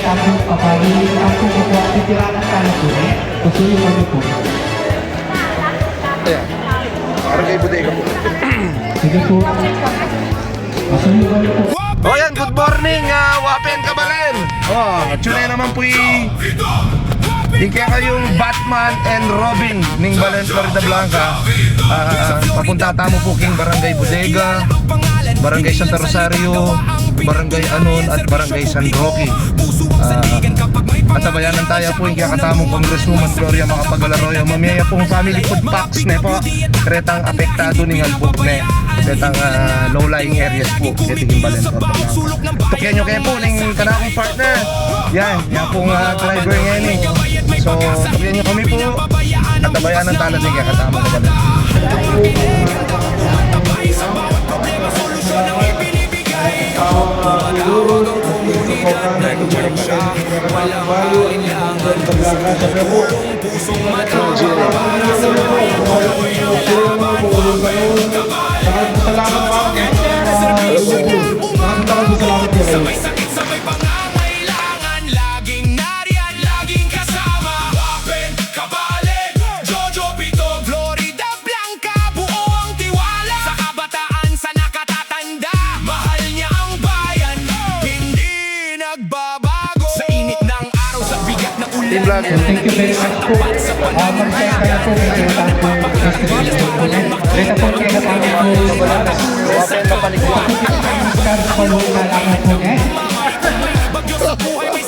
Kampung Kapali, Kampung Kapwa, Titiranan Kalapune, Pasuyo kami po. Ayan. Barangay Bodega po. Sige po. Pasuyo kami po. O yan, good morning, Wapen Kabalen. Tunay naman po kaya kayong Batman and Robin ning Balen, Florida Blanca. Papunta tamo po king Barangay Bodega, Barangay Santa Rosario, Barangay Anon at Barangay San Roque. At sabayanan tayo po yung kakatamong Congresswoman Gloria Macapagal-Arroyo. Mamaya pong family food packs ne po. Kretang apektado ning albuk ne. Kretang low-lying areas po. Ketingin Balen, Florida Blanca. Tukyan nyo kayo po ning kanakong partner. Yan pong driver ngayon eh. So, tukyan nyo kami po. At sabayanan tayo din kakatamong Balen. Sabay sakit, sabay pangangailangan, laging nariyan, laging kasama. Wapen, Kabalen, Jojo Pitog, Florida Blanca, buo ang tiwala sa kabataan, sa nakatatanda. Mahal niya ang bayan, hindi nagbabago. Sa init ng araw, sa bigat na ulan, Thank you very much po. Mag-share kaya po may kretang po. Kreta po kaya kami po. Wapen Kapaligwa. Start po po kailangan po eh.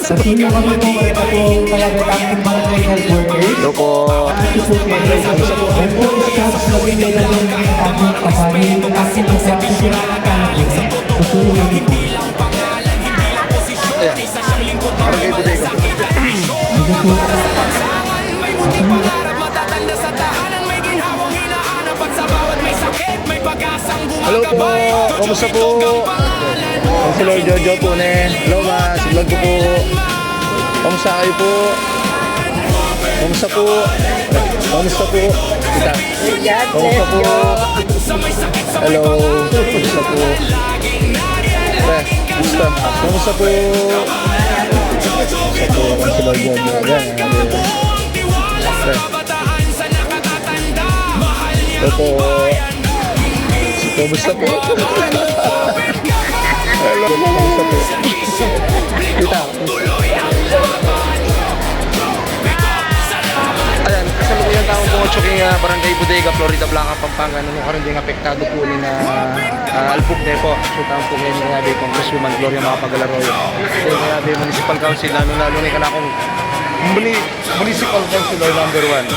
Pasuyo kami po. Kreta po kaya kretang po mga health workers. Loko. Ito po kaya ay po start na pinila yung Kampung Kapali, Kampung Kapwa, Titiranan Kalapune. Pasuyo kami po. Ayan. Barangay Bodega. Sige po. matatanda sa tahanan, may ginhawang hinahanap at sa bawat may sakit, may pag-asang Hello po, gumagabay. kamusta po? Ang si Lord Jojo po ne. Hello ma, si vlog ko po. Kamusta kayo po? Kamusta po? Kamusta po? Kita. Kamusta po? Hello. Kamusta po? Kamusta? Kamusta po? Kamusta po? Ang si Lord Jojo. Yan. Hello po. Kamusta po? Hello. Kamusta po? Kita. Ayan, kasalukuyan taong pungotso king Barangay Bodega, Florida Blanca, Pampanga. Nung karoon din apektado po ni na albuk ne po. So taong po ngayon nga be Congresswoman Gloria Macapagal-Arroyo. Kaya nga be Municipal Council, lalo na yung kanakong Municipal Councilor number 1.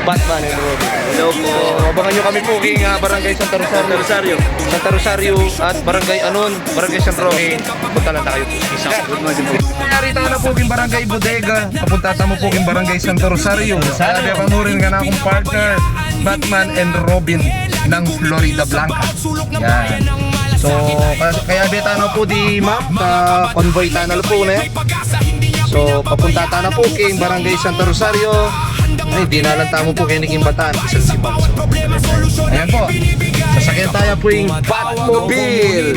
Batman and Robin. Hello po. Abangan nyo kami po king Barangay Santa Rosario. Santa Rosario at Barangay Anon, Barangay San Roque. Punta lang tayo. Good morning po. Narita na po king Barangay Bodega. Papunta mo po king Barangay Santa Rosario. Sabi ako rin ka na akong partner, Batman and Robin ng Florida Blanca. Yan. So, kaya beta na po di map, convoy tunnel po na. So, papunta na po king Barangay Santa Rosario. Ay, di nalanta mo po kayo naging bataan. Isang sibang. Ayan po. Sasakyan tayo po yung Batmobile.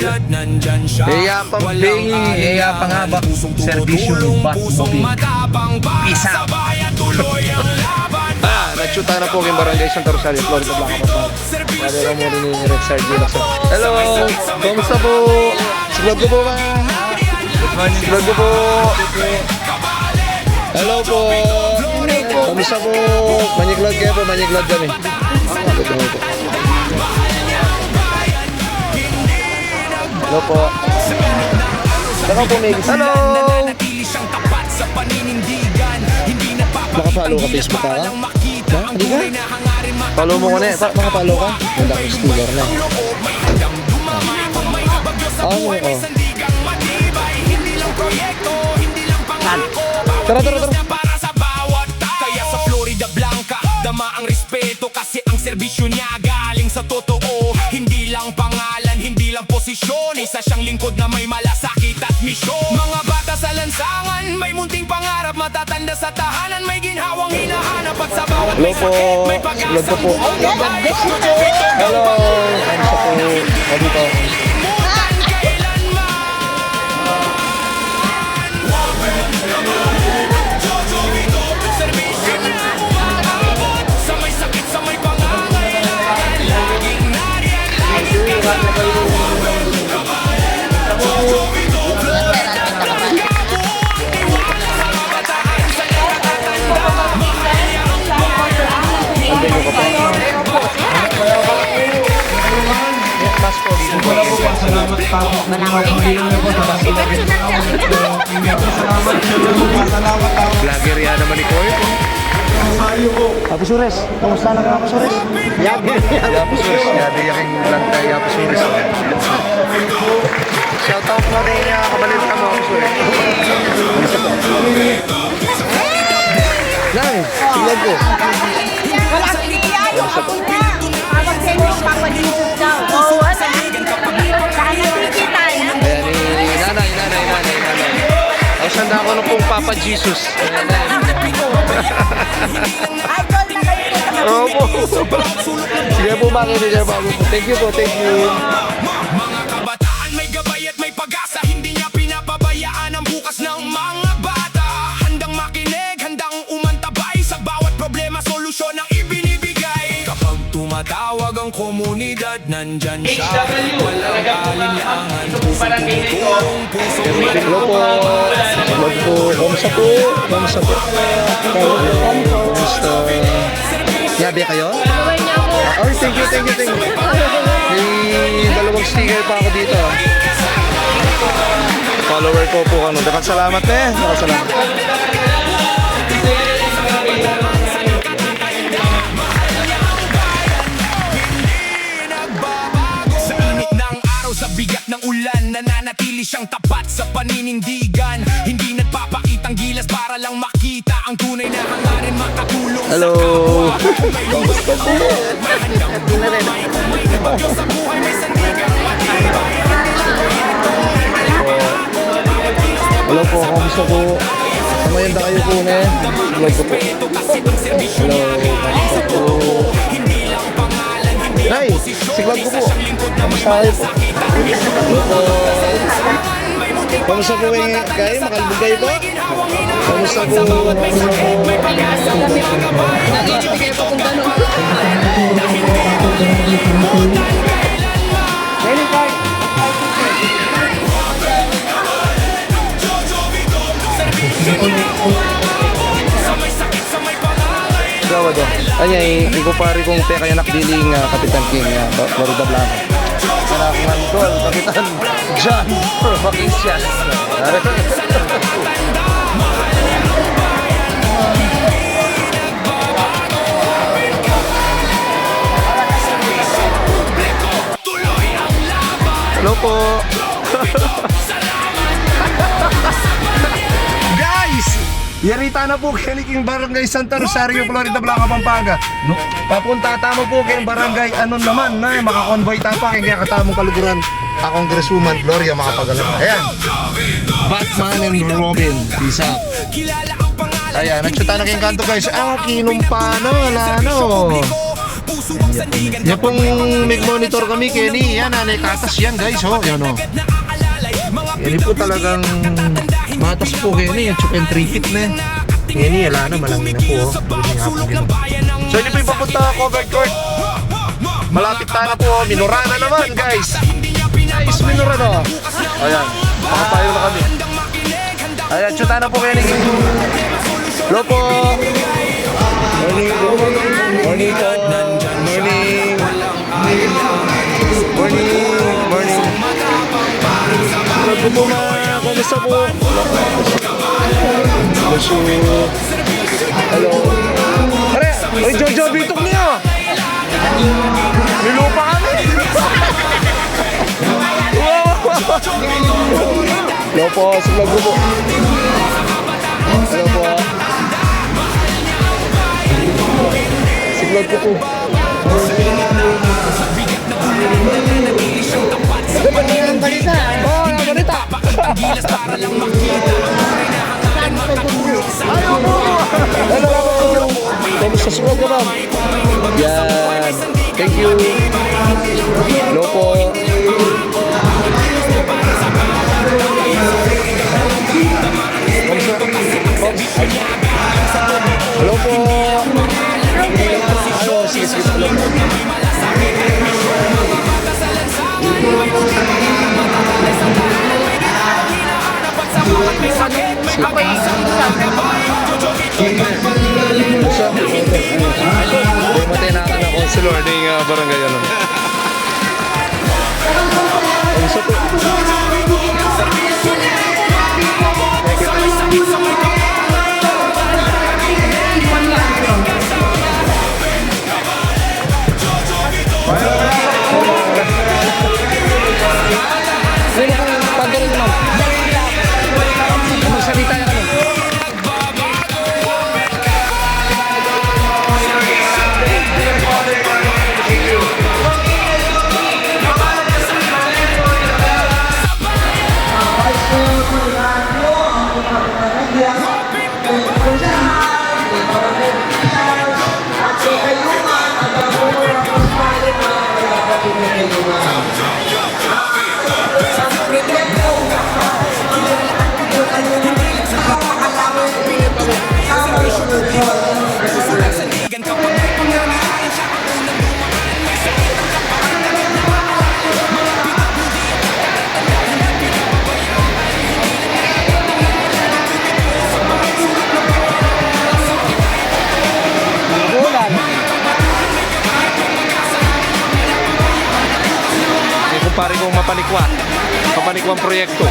Eya pang bingi. Eya pang habak. Servisyo ng Batmobile. Peace out. Nag-shoot tayo na po yung Barangay Santa Rosario, Florida Blanca pa. Sabi ka mo rin yung Red Side Gila. Hello! Kamusta po? Sigurad ko po ba? Sigurad ko po. Hello po! Kamusta po? Manyiklad kayo po, manyiklad kami. Hello po. Saka po may gusto. Hello! Nakapalo ka Facebook ka? Hindi ka? Follow mo ko na eh. Makapalo ka? Wala ko sticker na. Oo. Tara. Kaya sa Florida Blanca, dama ang respeto kasi ang serbisyo niya galing sa totoo. Hindi lang pangalan, hindi lang posisyon, isa siyang lingkod na may malasakit at misyon. Mga bata sa lansangan, may munting pangarap, matatanda sa tahanan, may ginhawang hinahanap at sa bawat may sakit, may pag-asang bumabay. Hello! Kamusta po? Dito. salamat tapos na mga pagkakita po sa basta na rin. Salamat, salamat ako. Vlogger yan naman ni Koy. Apo Sures, kamusta na ka Apo Sures? Yapo Sures, yadi yaking lantay Yapo Sures. Shout out mo rin niya, kabalil ka mo Yapo Sures. Nay, silag ko. Wala si Lia, yung ako na. Tawag sa inyo, Papa Jesus daw. Oo, wala. Saan nakikita? Ayan, nanay. Ang sanda ko na pong Papa Jesus. Idol na kayo po. Opo. Sige po, makinig niya bago po. Thank you po, thank you. Mga kabataan may gabay at may pag-asa. Hindi niya pinapabayaan ang bukas ng mga bata. Handang makinig, handang umantabay. Sa bawat problema, solusyon ang ibinibigay. Kapag tumatawag ang komunidad, nandyan siya. Walang alinlangan, pusong-tulong, pusong-tulong. Hello po. Hello po. Kamusta po? Kamusta po? Kamusta? Yabi kayo? Ay, thank you. May dalawang sticker pa ako dito. Follower ko po ano. Dapat salamat eh. Dapat salamat. Sa init ng araw, sa bigat ng ulan, nananatili siyang tapat sa paninindigan. Hindi nagpapakitang gilas para lang makita ang tunay na hangarin, makatulong Hello. sa kamusta po? Hello po. Kamusta po? Samayanda kayo po eh. Hello po po. Hello. Kamusta po? Nay, siklag ko po. Kamusta kayo po? Hello po. Kamusta po kayo? Makalbugay po? Kamusta po? Sabado. Anyay, ikupari kong teka yanak diling Kapitan King, Florida Blanca. Anak ng Dol, Kapitan John Maquicias. Hello po. Guys! Yarita na po kiniking Barangay Santa Rosario, Florida Blanca, Pampanga. No? Papunta tamo po kay Barangay anon naman na makakonvoy tapa kay katamong kaluguran. Akong Congresswoman Gloria makapagalan. Ayan. Batman and Robin. Peace out. Ayan, nagsuta na kayong kanto guys. Kinumpa na, wala no. Yan pong mag-monitor kami, Kenny. Yan, katas yan guys. Oh, yan o. Kenny po talagang matas po, Kenny. Yung chup and 3 feet na. Kenny, wala na, malangin na po. So, hindi po yung papunta covered court. Malapit na po. Minurana naman, guys. Guys, minurana. Ayan, makapayo na kami. Ayan, chuta na po, Kenny. Hello po. Morning po. Morning po. Morning. Morning. Hello po mga. Kamusta po? Hello. Tara! Ay, Jojo, bitok niyo! May lupa kami! Hello po, sulag ko po. Hello po. Sulag ko po. Ang balita! Oo, ang balita! Hello! Kamusta sulag ka, ma'am? Yan. Thank you. Hello po. Hello po. Hello, sige. Hello po. Matay na ako ng consular ng barangay ano. Kamusta Magsalita ka nun. Kumpare kong mapanikwa ang proyekto.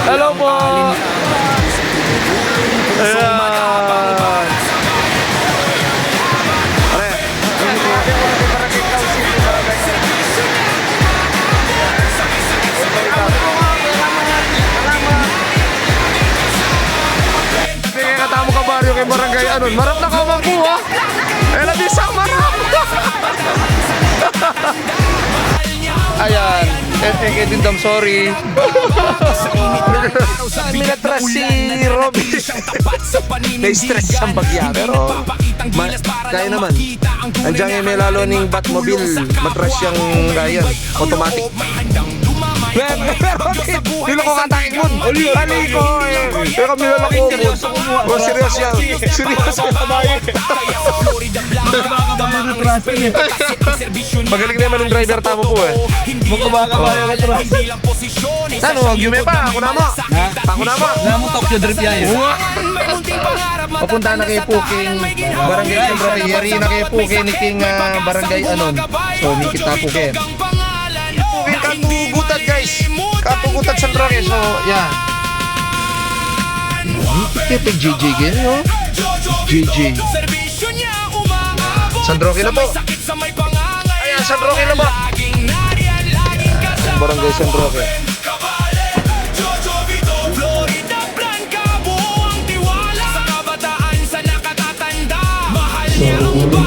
Hello po! Ayan! Pare, sige, katamo ka baryo kay barangay anon. Marap na ka magbuha. Eh, labis ang marap. Ayan. Eh, Dindam, sorry. Minatras si Robby. Na-stress siyang bagya. Pero, kaya naman. Andiyan yung may lalo ning Batmobile. Matras siyang gayan. Automatic. Pero, hindi ko katakin mo. Ali ko eh. Pero kami lalako mo. Serious yan. Serious yan. Magaling naman yung driver tamo po eh. Magkabakabayo ka tro. Ano, wag yume pa. Ako na mo. Ako na mo. Alam mo Tokyo Drift yan. Papunta na kay Puking Barangay Siyempre. Yari na kay Puking ni King Barangay Anon. So, mikit na Puking. Puking katugutan guys. Katugutan sa Roque. So, yeah. Mikit GG gin, no? GG. San Roque na po. Ayan, San Roque na po. Barangay San Roque. Hello po.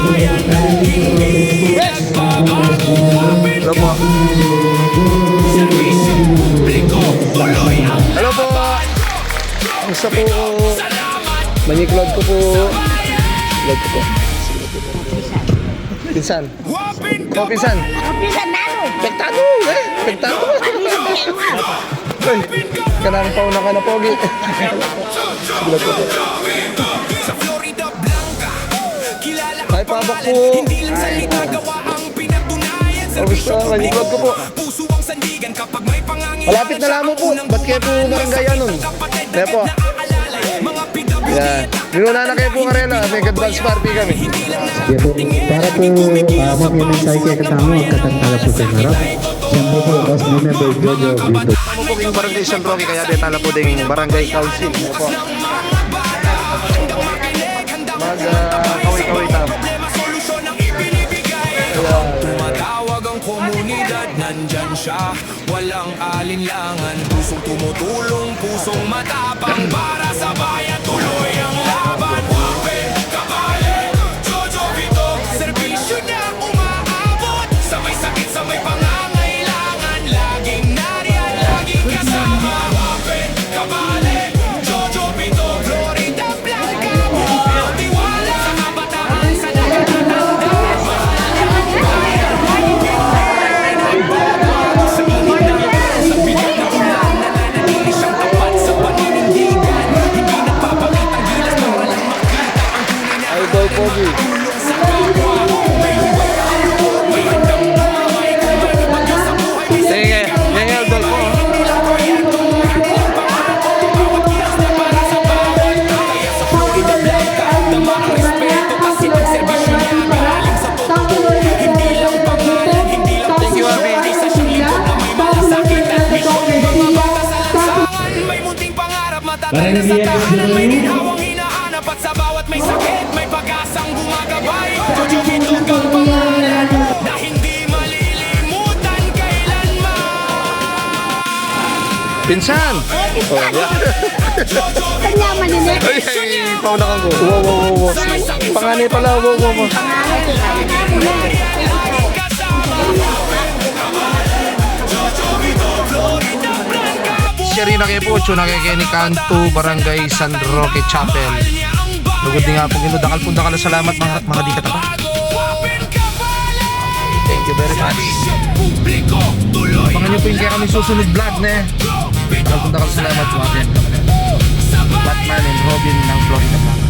Hello po. Gusto po. Maniklod ko po. Lod ko po. Pinsan. Oh, pinsan. Umpisa na no. Pektado eh. Pektado. Ay, kanang pauna ka na pogi. Sigurad ko po. Ay, pabak po. Oh, gusto, maniklod ko po. Malapit na lamang po. Ba't kayo po barangay nun? Kaya po. Yan. Minuna na kayo po karela. May advance party kami. Sige po, para po mag-mensahe kayo kasama, magkatantala po kayo harap. Siyempre po, as member Jojo Bito. Tama po kayong barangay San Roque, kaya detala po ding barangay council. Ano po? Mag-kaway-kaway tama. Tumatawag ang komunidad, nandyan siya. Walang alinlangan, pusong tumutulong, pusong matapang para sa bayan. Tuloy ang laban. Wapin, kabali, Jojo Bito. Serbisyo niya umaabot. Sa may sakit, sa may pangangailangan. Laging nariyan, laging kasama. Wapin, kabali, Jojo Bito. Florida Blanca, buong tiwala. Sa kabataan, sa nakatatanda. Sa bigat na ulan, nananatili siyang tapat sa paninindigan. Hindi nagpapakita Tatatay na sa tahanan, may ginhawang hinahanap at sa bawat may sakit, may pag-asang gumagabay. Jojo Bitog ang pangalan na hindi malilimutan kailanman. Pinsan! Oh, yeah. Kanya maninig. Ay, ay, pauna kang go. Wow. Panganay pala, wow. Sherina Kepocho, nakikini Kanto, Barangay San Roque Chapel. Lugod din nga po, ginudakal po dakal. Salamat mga di kataba. Thank you very much. Abangan nyo po yung kaya kami susunod vlog na eh. Dakal po dakal salamat po atin. Batman and Robin ng Florida Blanca.